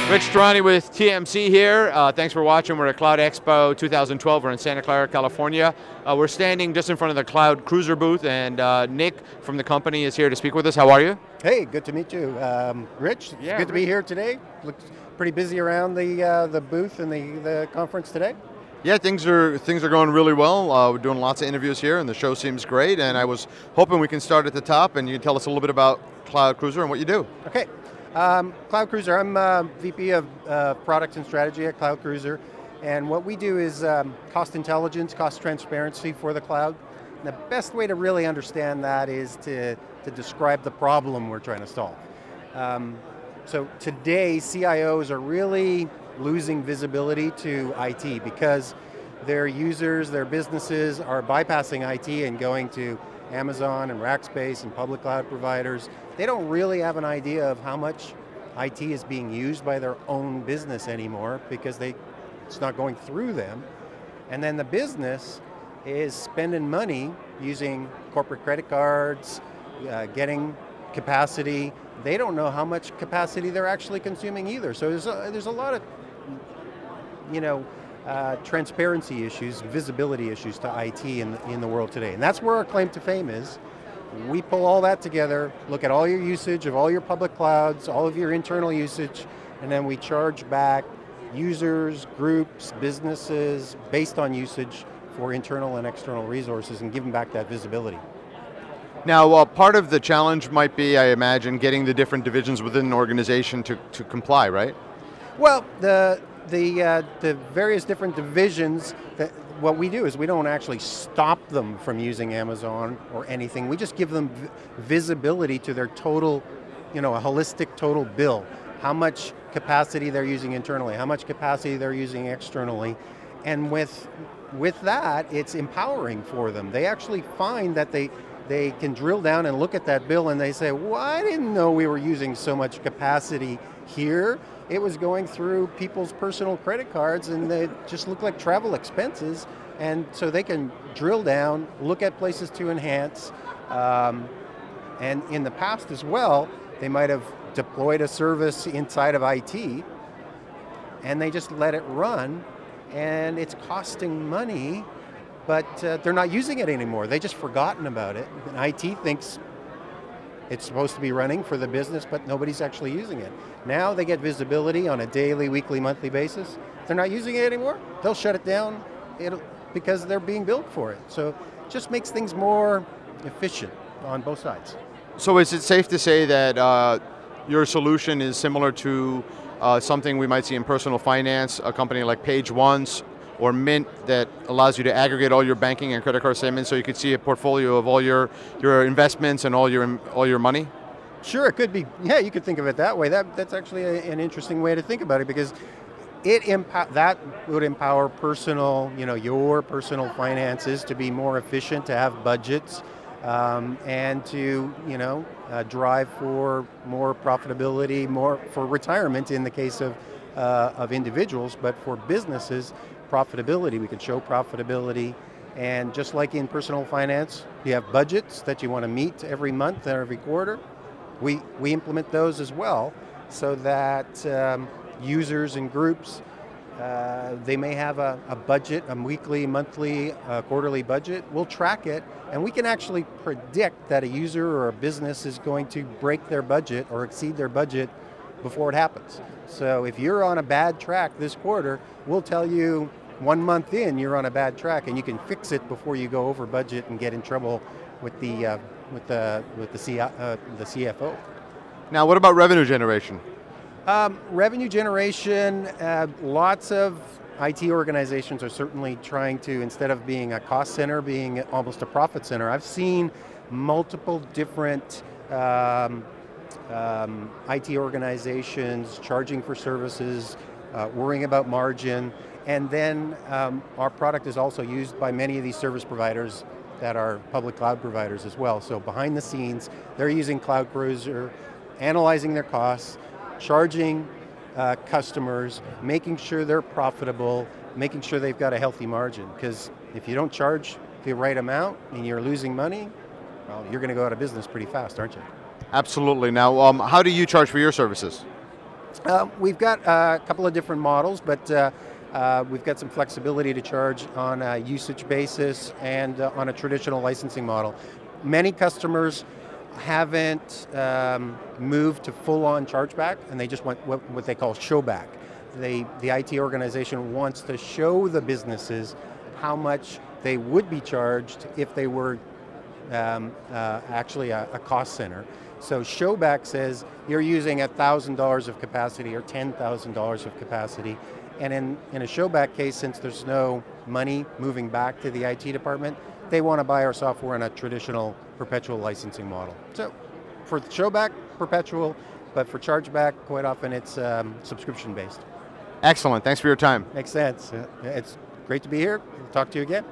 Rich Tehrani with TMC here. Thanks for watching. We're at Cloud Expo 2012. We're in Santa Clara, California. We're standing just in front of the Cloud Cruiser booth, and Nick from the company is here to speak with us. How are you? Hey, good to meet you. Rich, it's good to be here today. Looks pretty busy around the booth and the conference today. Yeah, things are going really well. We're doing lots of interviews here, and the show seems great. And I was hoping we can start at the top, and you can tell us a little bit about Cloud Cruiser and what you do. Okay. Cloud Cruiser, I'm VP of Product and Strategy at Cloud Cruiser, and what we do is cost intelligence, cost transparency for the cloud. And the best way to really understand that is to describe the problem we're trying to solve. So today, CIOs are really losing visibility to IT because their users, their businesses are bypassing IT and going to Amazon and Rackspace and public cloud providers. They don't really have an idea of how much IT is being used by their own business anymore because it's not going through them. And then the business is spending money using corporate credit cards, getting capacity. They don't know how much capacity they're actually consuming either. So there's a lot of transparency issues, visibility issues to IT in the world today. And that's where our claim to fame is. We pull all that together, look at all your usage of all your public clouds, all of your internal usage, and then we charge back users, groups, businesses, based on usage for internal and external resources and give them back that visibility. Now, part of the challenge might be, I imagine, getting the different divisions within an organization to comply, right? Well, the various different divisions, what we do is we don't actually stop them from using Amazon or anything. We just give them visibility to their total, a holistic total bill. How much capacity they're using internally, how much capacity they're using externally. And with that, it's empowering for them. They actually find that they can drill down and look at that bill and they say, well, I didn't know we were using so much capacity here. It was going through people's personal credit cards and they just look like travel expenses. And so they can drill down, look at places to enhance. And in the past as well, they might have deployed a service inside of IT and they just let it run and it's costing money, but they're not using it anymore. They just forgotten about it. And IT thinks it's supposed to be running for the business, but nobody's actually using it. Now they get visibility on a daily, weekly, monthly basis. If they're not using it anymore, they'll shut it down because they're being billed for it. So it just makes things more efficient on both sides. So is it safe to say that your solution is similar to something we might see in personal finance, a company like Page One's or Mint that allows you to aggregate all your banking and credit card statements so you could see a portfolio of all your investments and all your money? Sure, it could be. Yeah, you could think of it that way. That's actually an interesting way to think about it because that would empower personal, your personal finances to be more efficient, to have budgets, and to drive for more profitability, more for retirement in the case of individuals, but for businesses. Profitability, we can show profitability, and just like in personal finance, you have budgets that you want to meet every month or every quarter. We implement those as well, so that users and groups, they may have a budget, a weekly, monthly, quarterly budget. We'll track it, and we can actually predict that a user or a business is going to break their budget or exceed their budget before it happens. So if you're on a bad track this quarter, we'll tell you 1 month in you're on a bad track, and you can fix it before you go over budget and get in trouble with the CFO. Now, what about revenue generation? Revenue generation, lots of IT organizations are certainly trying to, instead of being a cost center, being almost a profit center. I've seen multiple different IT organizations charging for services, worrying about margin, and then our product is also used by many of these service providers that are public cloud providers as well. So behind the scenes, they're using Cloud Cruiser, analyzing their costs, charging customers, making sure they're profitable, making sure they've got a healthy margin. Because if you don't charge the right amount and you're losing money, well, you're going to go out of business pretty fast, aren't you? Absolutely. Now, how do you charge for your services? We've got a couple of different models, but we've got some flexibility to charge on a usage basis and on a traditional licensing model. Many customers haven't moved to full-on chargeback, and they just want what they call showback. The IT organization wants to show the businesses how much they would be charged if they were actually a cost center. So showback says you're using $1,000 of capacity or $10,000 of capacity, and in a showback case, since there's no money moving back to the IT department, they want to buy our software in a traditional perpetual licensing model. So for showback, perpetual, but for chargeback, quite often it's subscription based. Excellent, thanks for your time. Makes sense. It's great to be here. We'll talk to you again.